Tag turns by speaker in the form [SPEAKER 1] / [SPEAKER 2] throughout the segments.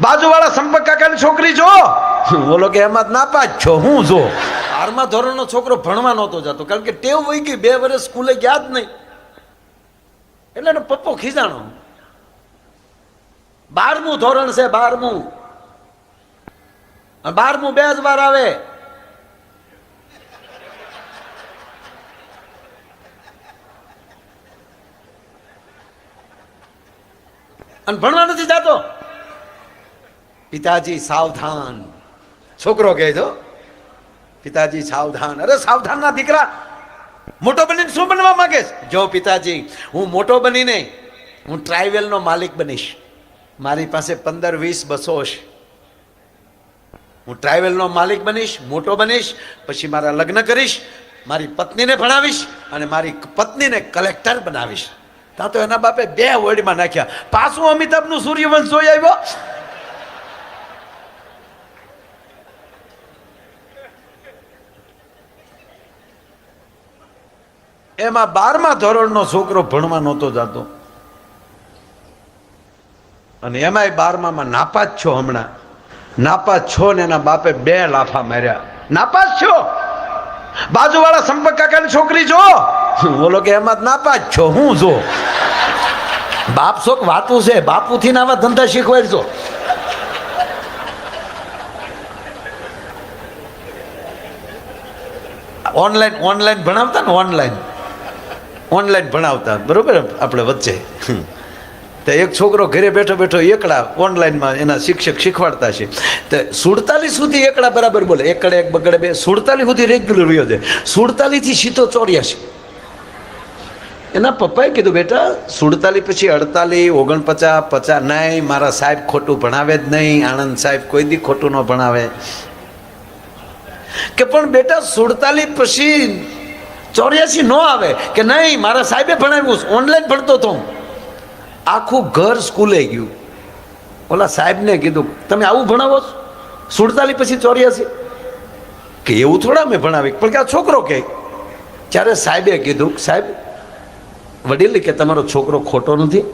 [SPEAKER 1] બાજુવાળા સંપર્ક કાકાની છોકરી જો, બોલો કે એમાં જ નાપાસ છો. હું જો 12મા ધોરણનો છોકરો ભણવા નહોતો જતો, કારણ કે ટેવ વહી ગઈ, 2 વર્ષ સ્કૂલે ગયા જ નહીં, એટલે એનો પપ્પો ખીજાણો. 12મું ધોરણ છે, 12મું 2 જ વાર આવે. અને ભણવા નથી જતો. પિતાજી સાવધાન, છોકરો કહે છો પિતાજી સાવધાન. અરે સાવધાન ના દીકરા, મોટો બનીને શું બનવા માંગે છે? જો પિતાજી, હું મોટો બનીને હું ટ્રાઇવેલ નો માલિક બનીશ, મારી પાસે 15-20 બસો હશે, હું ટ્રાઇવેલ નો માલિક બનીશ, મોટો બનીશ, પછી મારા લગ્ન કરીશ, મારી પત્નીને ભણાવીશ અને મારી પત્નીને કલેક્ટર બનાવીશ. ત્યાં તો એના બાપે 2 વર્ડમાં નાખ્યા. પાછું અમિતાભ નું સૂર્યવંશ જોઈ આવ્યો. એમાં 12મા ધોરણનો છોકરો ભણવા નહોતો જતો, અને એમાંય 12માં નાપાસ છો. હમણાં નાપાસ છો ને એના બાપે 2 લાફા માર્યા. નાપાસ છો, બાજુવાળા સંપર્ક કાકાની છોકરી જો, બોલો કે એમાં જ નાપાસ છો. હું જો બાપ શોક વાતું છે, બાપુથી ને આવા ધંધા શીખવાડજો. ઓનલાઈન ભણાવતા ને, ઓનલાઈન ભણાવતા, બરોબર. આપણે વચ્ચે તો એક છોકરો ઘરે બેઠો બેઠો એકડા ઓનલાઈનમાં એના શિક્ષક શીખવાડતા છે. તો 47 સુધી એકડા બરાબર બોલે, એકડે 1 બગડે 2, 47 સુધી રેગ્યુલર રહ્યો છે. 47 થી સીધો 84. એના પપ્પાએ કીધું બેટા 47 પછી 48, 49, 50 નહીં, મારા સાહેબ ખોટું ભણાવે જ નહીં, આનંદ સાહેબ કોઈ દી ખોટું ન ભણાવે. કે પણ બેટા 47 પછી 84 ન આવે, કે નહીં મારા સાહેબે ભણાવ્યું, ઓનલાઈન ભણતો હતો. આખું ઘર સ્કૂલે ગયું. ઓલા સાહેબને કીધું તમે આવું ભણાવો છો 47 પછી 84? કે એવું થોડા મેં ભણાવી, પણ કે આ છોકરો કે. ત્યારે સાહેબે કીધું સાહેબ વડીલ કે તમારો છોકરો ખોટો નથી.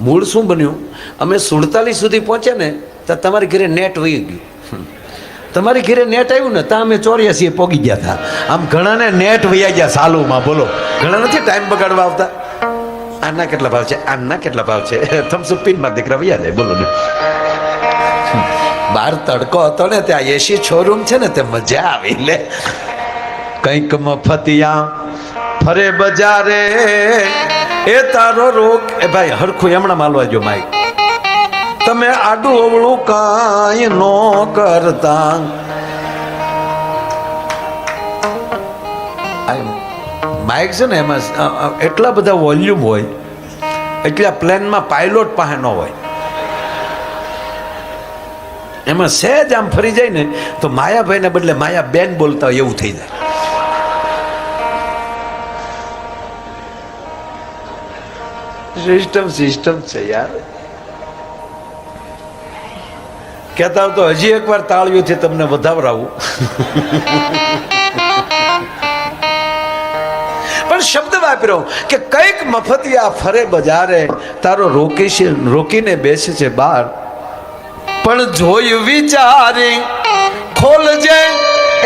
[SPEAKER 1] મૂળ શું બન્યું, અમે 47 સુધી પહોંચ્યા ને તો તમારી ઘરે નેટ વહી ગયું. તમારી ઘરે નેટ આવ્યું ને ત્યાં અમે 84 પોગી ગયા હતા. આમ ઘણાને નેટ વૈયા ગયા સાલુમાં, બોલો. ઘણા નથી ટાઈમ બગાડવા આવતા. આના કેટલા ભાવ છે, આના કેટલા ભાવ છે, થમ્સઅપ પીનમાં દીકરા વૈયા જાય, બોલો ને. બહાર તડકો હતો ને, ત્યાં એસી શોરૂમ છે ને, તે મજા આવી લે. કંઈક મફતિયા ફરે બજારે એ તારો રોક. એ ભાઈ હરખું હમણાં માલવા જો માઈક. તમે આડું અવળું કાંઈ નો કરતા. માઇક છે ને એમાં એટલા બધા વોલ્યુમ હોય, એટલા પ્લેનમાં પાયલોટ પાસે ન હોય. એમાં સહેજ આમ ફરી જાય ને તો માયાભાઈને બદલે માયા બેન બોલતા હોય એવું થઈ જાય. સિસ્ટમ છે યાર. કહેતા તો હજી એકવાર તાળીઓથી તમને વધાવરાવું. પણ શબ્દ વાપર્યો કે કઈક મફતિયા ફરે બજારે તારો રોકીને બેસે છે બાર. પણ જોયું વિચારી ખોલજે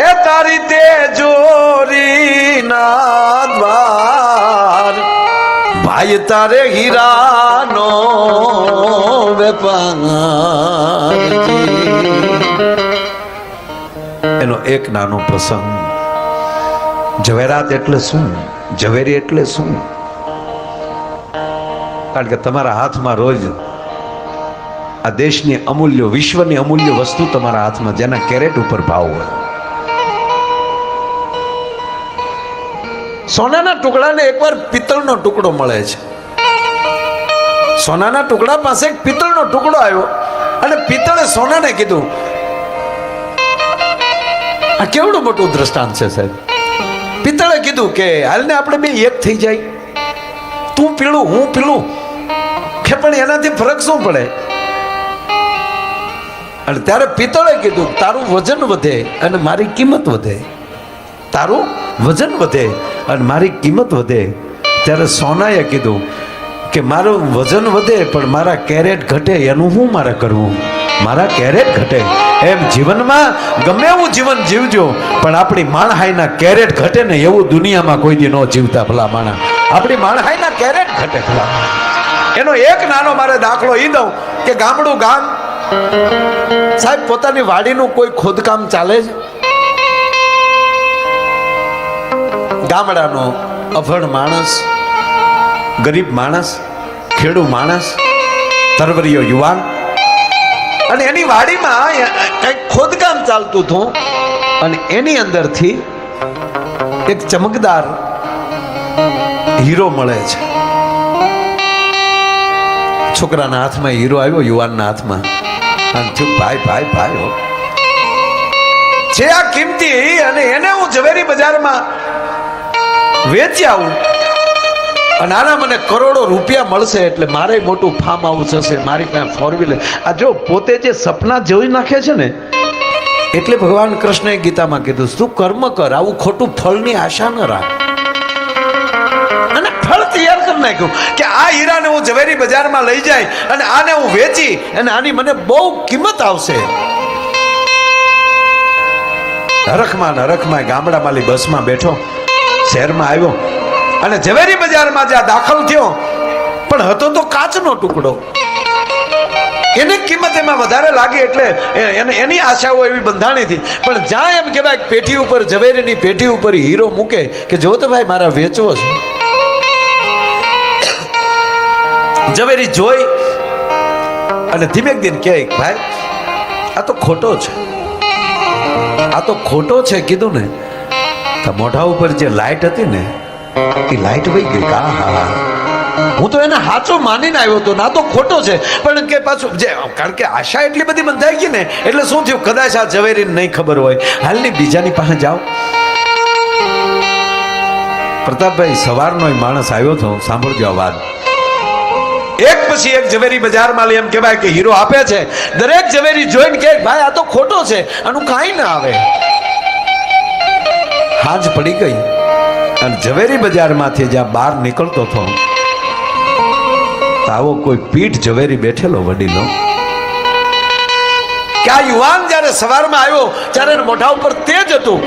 [SPEAKER 1] એ તારી તેજોરી ના દ્વાર. ભાઈ તારે હીરાનો વેપાર. એનો એક નાનો પ્રસંગ. ઝવેરાત એટલે શું, ઝવેરી એટલે શું? કારણ કે તમારા હાથમાં રોજ આ દેશની અમૂલ્ય, વિશ્વની અમૂલ્ય વસ્તુ તમારા હાથમાં, જેના કેરેટ ઉપર ભાવ હોય. સોનાના ટુકડાને એકવાર પિત્તળનો ટુકડો મળે છે. સોનાના ટુકડા પાસે એક પિત્તળનો ટુકડો આવ્યો અને પિત્તળે સોનાને કીધું, આ કેવડું મોટું દ્રષ્ટાંત છે સાહેબ. પિત્તળે કીધું કે હાલને આપણે બે એક થઈ જાય, તું પીળું હું પીળું. કે પણ એનાથી ફરક શું પડે? અને ત્યારે પિત્તળે કીધું તારું વજન વધે અને મારી કિંમત વધે. તારું વજન વધે અને મારી કિંમત વધે. ત્યારે સોનાએ કીધું કે મારું વજન વધે પણ મારા કેરેટ ઘટે, એનું શું મારે કરવું? મારા કેરેટ ઘટે. એમ જીવનમાં ગમે એવું જીવન જીવજો, પણ આપણી માણહાઈના કેરેટ ઘટે ને એવું દુનિયામાં કોઈ દી ન જીવતા ભલા માણા. આપણી માણહાઈના કેરેટ ઘટે ભલા. એનો એક નાનો મારે દાખલો ઈ દઉં કે ગામડું ગામ સાહેબ પોતાની વાડીનું કોઈ ખોદકામ ચાલે છે. ગામડાનો અભણ માણસ, ગરીબ માણસ, ખેડૂ માણસ, તરવરીયો યુવાન, અને એની વાડીમાં કંઈક ખોદકામ ચાલતું હતું અને એની અંદરથી એક ચમકદાર હીરો મળે છે. છોકરાના હાથમાં હીરો આવ્યો, યુવાનના હાથમાં, અને થયું ભાઈ ભાઈ ભાઈ હો છે આ કિંમતી, અને એને હું ઝવેરી બજારમાં વેચી આવું અને આના મને કરોડો રૂપિયા મળશે એટલે મારે મોટું ફાર્મ હાઉસ હશે, મારી પાસે 4-વ્હીલર. આ જો પોતે જે સપના જોઈ નાખે છે ને, એટલે ભગવાન કૃષ્ણએ ગીતામાં કીધું તું કર્મ કર, આવું ખોટું ફળની આશા ન રાખ. અને ફળ તૈયાર કરી નાખ્યું કે આ હીરાને હું ઝવેરી બજારમાં લઈ જાય અને આને હું વેચી અને આની મને બહુ કિંમત આવશે. હરખમાં ગામડામાંલી બસમાં બેઠો, શહેરમાં આવ્યો અને ઝવેરી બજારમાં જ્યાં દાખલ થયો, પણ હતો તો કાચનો ટુકડો. એની કિંમત એમાં વધારે લાગી એટલે એની આશાઓ એવી બંધાણી હતી. પણ જ્યાં એમ કહેવાય પેઢી ઉપર, ઝવેરીની પેઢી ઉપર હીરો મૂકે કે જો તો ભાઈ મારા વેચવો છે. ઝવેરી જોઈ અને ધીમે ધીમે કહે ભાઈ આ તો ખોટો છે, આ તો ખોટો છે. કીધું ને તો મોઢા ઉપર જે લાઈટ હતી ને એ લાઈટ વહી ગઈ. હા, હું તો એને સાચો માનીને આવ્યો હતો, ના તો ખોટો છે. પણ કે પાછું જે કારણ કે આશા એટલી બધી બંધાઈ ગઈ ને, એટલે શું થયું, કદાચ આ ઝવેરીને નહીં ખબર હોય, હાલની બીજાની પાસે જાઓ. પ્રતાપભાઈ સવારનો માણસ આવ્યો હતો, સાંભળજો આ વાત. એક પછી એક ઝવેરી બજારમાં એમ કહેવાય કે હીરો આપે છે. દરેક ઝવેરી જોઈને કે ભાઈ આ તો ખોટો છે, આનું કાંઈ ના આવે. હાજ પડી ગઈ અને ઝવેરી બજારમાંથી જ્યાં બહાર નીકળતો હતો, આવો કોઈ પીઠ ઝવેરી બેઠેલો વડીલો, કે આ યુવાન જ્યારે સવારમાં આવ્યો ત્યારે મોઢા ઉપર તેજ હતું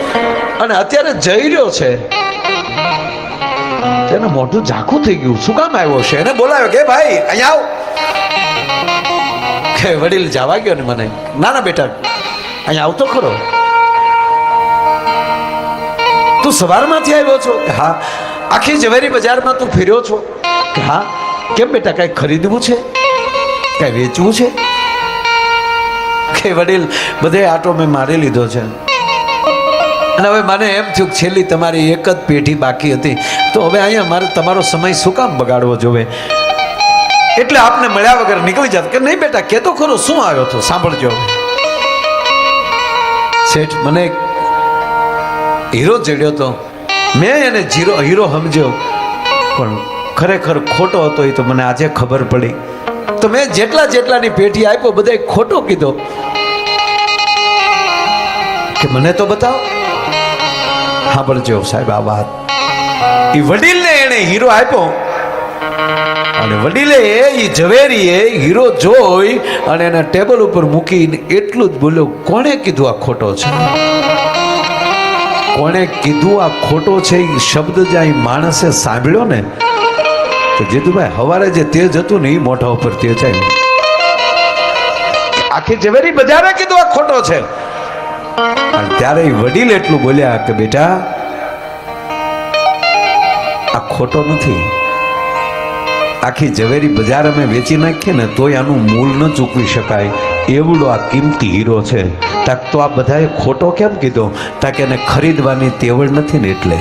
[SPEAKER 1] અને અત્યારે જઈ રહ્યો છે, તેનું મોઢું ઝાંખું થઈ ગયું. શું કામ આવ્યો છે? એને બોલાવ્યો કે ભાઈ અહીંયા આવ. કે વડીલ જવા ગયો ને મને, ના બેટા અહીંયા આવતો ખરો. તું સવારમાંથી આવ્યો છો? હા. આખી ઝવેરી બજારમાં તું ફેર્યો છો? હા. કેમ બેટા, કઈ ખરીદવું છે, કઈ વેચવું છે? કે વડીલ બધે આટો મેં મારી લીધો છે અને હવે મને એમ થયું છેલ્લી તમારી એક જ પેઢી બાકી હતી, તો હવે અહીંયા મારે તમારો સમય શું કામ બગાડવો જોવે, એટલે આપને મળ્યા વગર નીકળી જાત. કે નહીં બેટા કે તો ખરો, શું આવ્યો હતો સાંભળજો. શેઠ મને હીરો જડ્યો હતો, મેં એને હીરો સમજ્યો, પણ ખરેખર ખોટો હતો એ તો મને આજે ખબર પડી. તો મેં જેટલાની પેઢી આપ્યો બધા ખોટો કીધો. કે મને તો બતાવો. સાંભળજો સાહેબ આ વાત. એ વડીલને એને હીરો આપ્યો અને વડીલે એ ઝવેરીએ હીરો જોઈ અને એના ટેબલ ઉપર મૂકીને એટલું જ બોલ્યો, કોણે કીધું આ ખોટો છે? કોણે કીધું આ ખોટો છે? એ શબ્દ જ્યાં માણસે સાંભળ્યો ને, તો જીતુભાઈ હવારે જે તેજ હતું ને એ મોઢા ઉપર તેજ આવ્યું. આખી ઝવેરી બજારે કીધું આ ખોટો છે. અને ત્યારે વડીલ એટલું બોલ્યા કે બેટા આ ખોટો નથી. આખી ઝવેરી બજાર અમે વેચી નાખીએ ને તોય આનું મૂળ ન ચૂકવી શકાય એવડો આ કિંમતી હીરો છે. તાક તો આ બધાએ ખોટો કેમ કીધો? તાકે એને ખરીદવાની તેવડ નથી ને એટલે.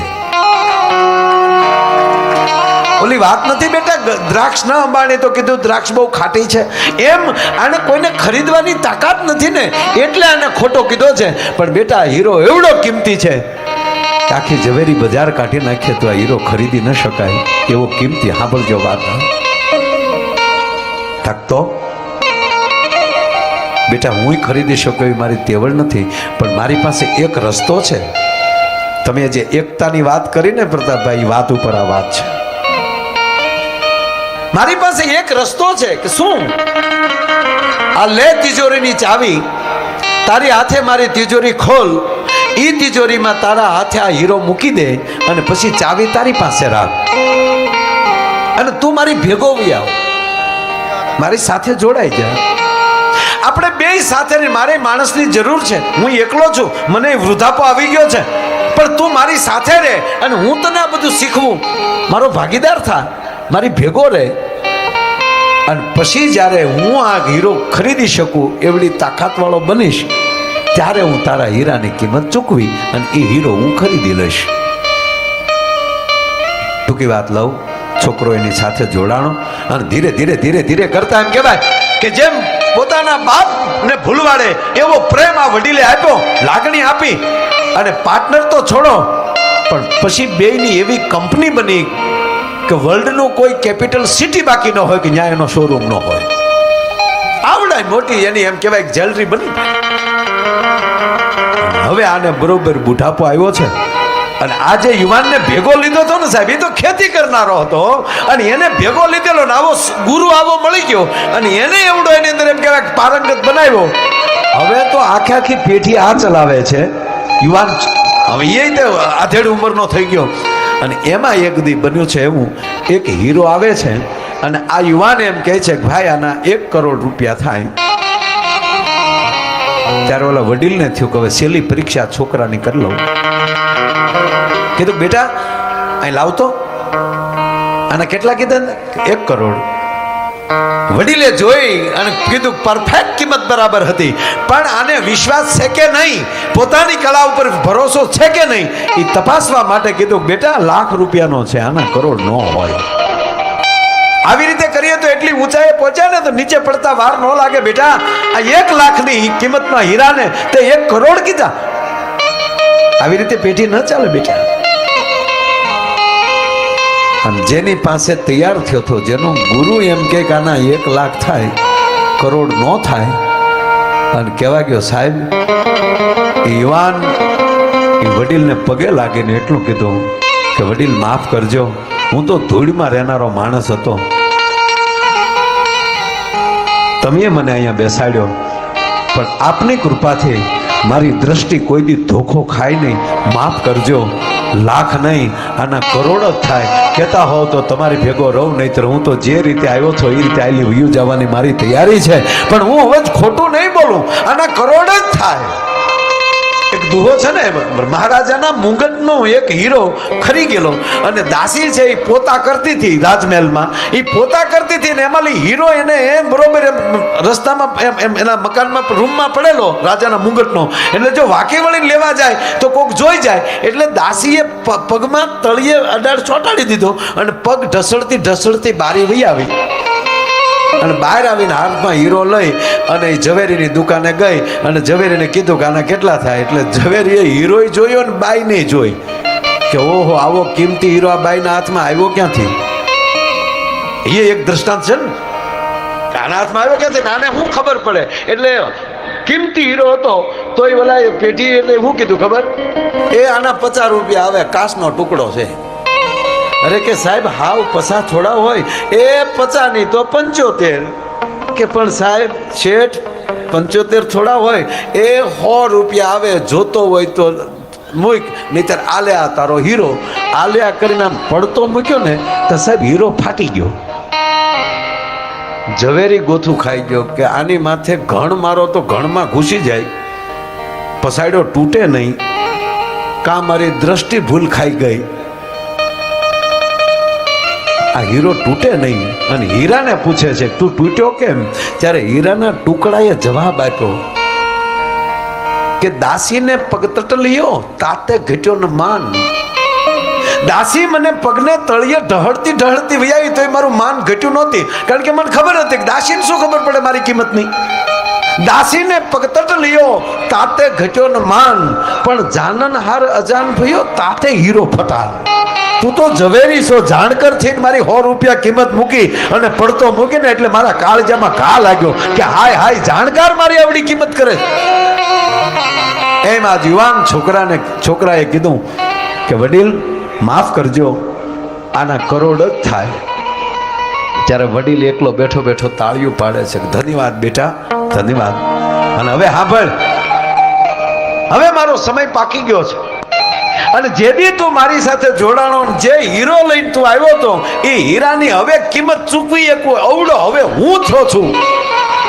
[SPEAKER 1] ઓલી વાત નથી બેટા, દ્રાક્ષ ના અંબાણી તો કીધું દ્રાક્ષ બહુ ખાટી છે, એમ આને કોઈને ખરીદવાની તાકાત નથી ને એટલે આને ખોટો કીધો છે. પણ બેટા હીરો એવડો કિંમતી છે, આખી ઝવેરી બજાર કાઢી નાખીએ તો આ હીરો ખરીદી ન શકાય એવો કિંમતી. સાંભળજો વાત. થાકતો બેટા હું ખરીદી શકું એવી મારી તેવડ નથી, પણ મારી પાસે એક રસ્તો છે. તમે જે એકતાની વાત કરી ને પ્રતાપભાઈ, વાત ઉપર આ વાત છે. મારી પાસે એક રસ્તો છે કે શું, આ લે તિજોરીની ચાવી, તારી હાથે મારી તિજોરી ખોલ, ઈ તિજોરીમાં તારા હાથે આ હીરો મૂકી દે અને પછી ચાવી તારી પાસે રાખ અને તું મારી ભેગો વી આવ, મારી સાથે જોડાઈ જા. આપણે બે સાથે, મારે માણસની જરૂર છે, હું એકલો છું, મને વૃદ્ધાપો આવી ગયો છે, પણ તું મારી સાથે રહે અને હું તને આ બધું શીખવું, મારો ભાગીદાર થા, મારી ભેગો રહે. અને પછી જ્યારે હું આ હીરો ખરીદી શકું એવડી તાકાતવાળો બનીશ ત્યારે હું તારા હીરાની કિંમત ચૂકવી અને એ હીરો હું ખરીદી લઈશ. ટૂંકી વાત લઉં, છોકરો એની સાથે જોડાણો અને ધીરે ધીરે ધીરે ધીરે કરતા એમ કહેવાય કે જેમ પોતાના બાપને ભૂલવાડે એવો પ્રેમ આ વડીલે આપ્યો, લાગણી આપી અને પાર્ટનર તો છોડો પણ પછી બેયની એવી કંપની બની કે વર્લ્ડનું કોઈ કેપિટલ સિટી બાકી ન હોય કે ત્યાં એનો શોરૂમ ન હોય. આવડાય મોટી એની એમ કહેવાય જ્વેલરી બની. હવે આને બરોબર બુઢાપો આવ્યો છે અને આ જે યુવાનને ભેગો લીધો હતો ને સાહેબ, એ તો ખેતી કરનારો હતો અને એને ભેગો લીધેલો ને આવો ગુરુ આવો મળી ગયો અને એને એવડો એની અંદર એમ કહેવાય પારંગત બનાવ્યો. હવે તો આખે આખી પેઢી આ ચલાવે છે યુવાન. હવે એ આધેડ ઉંમરનો થઈ ગયો અને એમાં એક દી બન્યું છે એવું, એક હીરો આવે છે અને આ યુવાન એમ કહે છે કે ભાઈ આના 1 કરોડ રૂપિયા થાય. ત્યારે ઓલા વડીલને થયું કે હવે છેલ્લી પરીક્ષા છોકરાની કરી લઉં. કીધું બેટા અહીં લાવતો, આના કેટલા કીધા? 1 કરોડ. વડીલે જોઈ અને કીધું પરફેક્ટ કિંમત બરાબર હતી, પણ આને વિશ્વાસ છે કે નહીં, પોતાની કળા ઉપર ભરોસો છે કે નહીં, એ તપાસવા માટે કીધું બેટા લાખ રૂપિયાનો છે, આના કરોડ ન હોય. આવી રીતે કરીએ તો એટલી ઊંચાઈએ પહોંચ્યા ને તો નીચે પડતા વાર ન લાગે. બેટા આ 1 લાખની કિંમતના હીરાને તે 1 કરોડ કીધા. આવી રીતે પેઢી ન ચાલે બેટા. અને જેની પાસે તૈયાર થયો હતો, જેનો ગુરુ એમ કે આના 1 લાખ થાય, કરોડ ન થાય, અને કહેવા ગયો સાહેબ, યુવાન એ વડીલને પગે લાગીને એટલું કીધું કે વડીલ માફ કરજો, હું તો ધૂળમાં રહેનારો માણસ હતો, તમે મને અહીંયા બેસાડ્યો, પણ આપની કૃપાથી મારી દ્રષ્ટિ કોઈ દી ધોખો ખાય નહીં, માફ કરજો, લાખ નહીં આના કરોડ જ થાય. કહેતા હોવ તો તમારી ભેગો રહું, નહીતર હું તો જે રીતે આવ્યો છો એ રીતે આલી વયું જવાની મારી તૈયારી છે, પણ હું હવે ખોટું નહીં બોલું, આના કરોડ જ થાય. એક દુહો છે ને, મહારાજાના મુંગટનો એક હીરો ખરી ગયેલો અને દાસી છે એ પોતા કરતી હતી રાજમહેલમાં, એ પોતા કરતી હતી ને એમાં હીરો એને બરોબર રસ્તામાં એમ એના મકાનમાં રૂમમાં પડેલો રાજાના મુંગટનો, એટલે જો વાંકી વળીને લેવા જાય તો કોક જોઈ જાય, એટલે દાસીએ પગમાં તળિયે અડાડ ચોંટાડી દીધો અને પગ ઢસડતી ઢસડતી બારી વહી આવી અને બહાર આવીને હાથમાં હીરો લઈ અને ઝવેરીની દુકાને ગઈ અને ઝવેરીને કીધું કે આના કેટલા થાય? એટલે ઝવેરીએ હીરોય જોયો ને બાઈ નહીં જોઈ કે ઓહો આવો કિંમતી હીરો આ બાઈના હાથમાં આવ્યો ક્યાંથી? એ એક દ્રષ્ટાંત છે ને, આના હાથમાં આવ્યો ક્યાંથી? આને શું ખબર પડે? એટલે કિંમતી હીરો હતો તો એ ઓલા પેઢી એટલે શું કીધું ખબર? એ આના 50 રૂપિયા આવે, કાચનો ટુકડો છે. અરે કે સાહેબ હાવ 50 થોડા હોય, એ 50 નહીં તો 75. કે પણ સાહેબ શેઠ 75 થોડા હોય, એ 100 રૂપિયા આવે, જોતો હોય તો મૂક, નહીતર આલે આ તારો હીરો. આલે આ કરીને આમ પડતો મૂક્યો ને તો સાહેબ હીરો ફાટી ગયો. ઝવેરી ગોથું ખાઈ ગયો કે આની માથે ઘણ મારો તો ઘણમાં ઘૂસી જાય, પસાડ્યો તૂટે નહીં, કા મારી દ્રષ્ટિ ભૂલ ખાઈ ગઈ, આ હીરો તૂટે નહીં. અને હીરાને પૂછે છે તું તૂટ્યો કેમ? ત્યારે હીરાના ટુકડાએ જવાબ આપ્યો કે દાસીને પગતટ લ્યો તાતે ઘટ્યો ન માન. દાસી મને પગને તળિયે ઢહળતી ઢહળતી વૈયાવી તોય મારું માન ઘટ્યું નહોતી, કારણ કે મને ખબર હતી કે દાસીને શું ખબર પડે મારી કિંમતની. દાસીને પગતટ લ્યો તાતે ઘટ્યો ન માન, પણ જાનન હાર અજાન ભયો તાતે હીરો ફટાર. તું તો ઝવેરી છો, જાણકર છે, મારી 100 રૂપિયા કિંમત મૂકી અને પડતો મૂકીને એટલે મારા કાળજામાં ઘા લાગ્યો કે હાય હાય જાણકાર મારી આવડી કિંમત કરે. એમ આ યુવાન છોકરાએ કીધું કે વડીલ માફ કરજો, આના કરોડ જ થાય. ત્યારે વડીલ એકલો બેઠો બેઠો તાળીઓ પાડે છે, ધન્યવાદ બેટા, ધન્યવાદ. અને હવે સાંભળ, હવે મારો સમય પાકી ગયો છે, અને જે દી તું મારી સાથે જોડાણો, જે હીરો લઈને તું આવ્યો તો, એ હીરાની હવે કિંમત ચૂકવી શકું અવડો હવે હું થયો છું.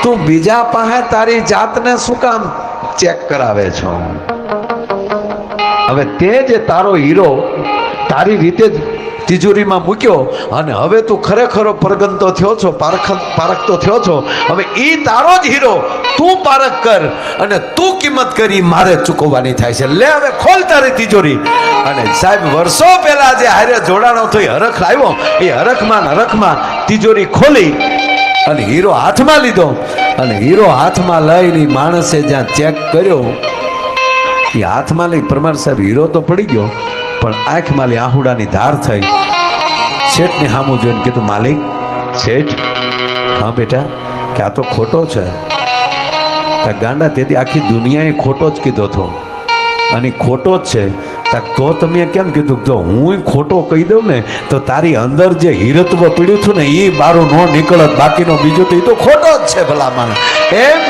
[SPEAKER 1] તું બીજા પાસે તારી જાતને શું કામ ચેક કરાવે છો? હવે તે જે તારો હીરો તારી રીતે જ તિજોરીમાં મૂક્યો, અને હવે તું ખરેખરો પરગંતો થયો છો, પારખતો થયો છો. હવે એ તારો જ હીરો તું પારખ કર, અને તું કિંમત કરી મારે ચૂકવવાની થાય છે. લે હવે ખોલ તારી તિજોરી. અને સાહેબ વર્ષો પહેલા જે હારે જોડાણો થઈ હરખ આવ્યો, એ હરખમાં તિજોરી ખોલી અને હીરો હાથમાં લીધો. અને હીરો હાથમાં લઈને માણસે જ્યાં ચેક કર્યો, એ હાથમાં લઈ પરમાર સાહેબ હીરો તો પડી ગયો, પણ આંખમાં લઈ આહુડાની ધાર થઈ. શેઠને સામું જોઈને કીધું, માલિક, શેઠ, હા બેટા, કે આ તો ખોટો છે. ગાંડા, તેથી આખી દુનિયાએ ખોટો જ કીધો હતો, અને ખોટો જ છે. તો તમે કેમ કીધું? જો હું ખોટો કહી દઉં ને તો તારી અંદર જે હીરત્વ પીડ્યું હતું ને એ બારું ન નીકળત, બાકીનો બીજું તો એ તો ખોટો જ છે. ભલા માણસ, એમ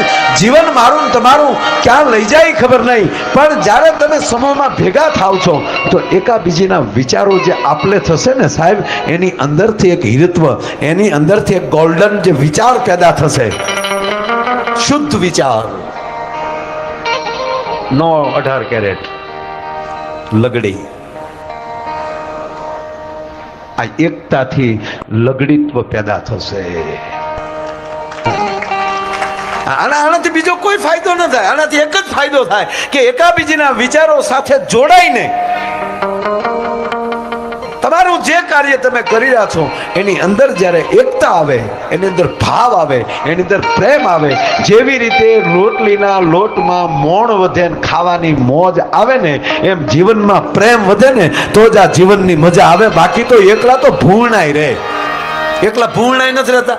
[SPEAKER 1] જીવન મારું તમારું ક્યાં લઈ જાય ખબર નહીં, પણ જ્યારે તમે સમૂહમાં ભેગા થાવ છો તો એકાબીજીના વિચારો જે આપલે થશે ને સાહેબ, એની અંદરથી એક હીરત્વ, એની અંદરથી એક ગોલ્ડન જે વિચાર પેદા થશે, શુદ્ધ વિચાર. નો 18 કેરેટ લગડી. આ એકતાથી લગડીત્વ પેદા થશે. આનાથી બીજો કોઈ ફાયદો ન થાય, આનાથી એક જ ફાયદો થાય કે એકાબીજીના વિચારો સાથે જોડાઈને તમારું જે કાર્ય તમે કરી રહ્યા છો એની અંદર જ્યારે એકતા આવે, એની અંદર ભાવ આવે, એની અંદર પ્રેમ આવે, જેવી રીતે રોટલીના લોટમાં મોણ વધે ને ખાવાની મોજ આવે ને, એમ જીવનમાં પ્રેમ વધે ને તો જ આ જીવનની મજા આવે. બાકી તો એકલા તો ભૂણાઈ રહે, એકલા ભૂણાઈ નથી રહેતા.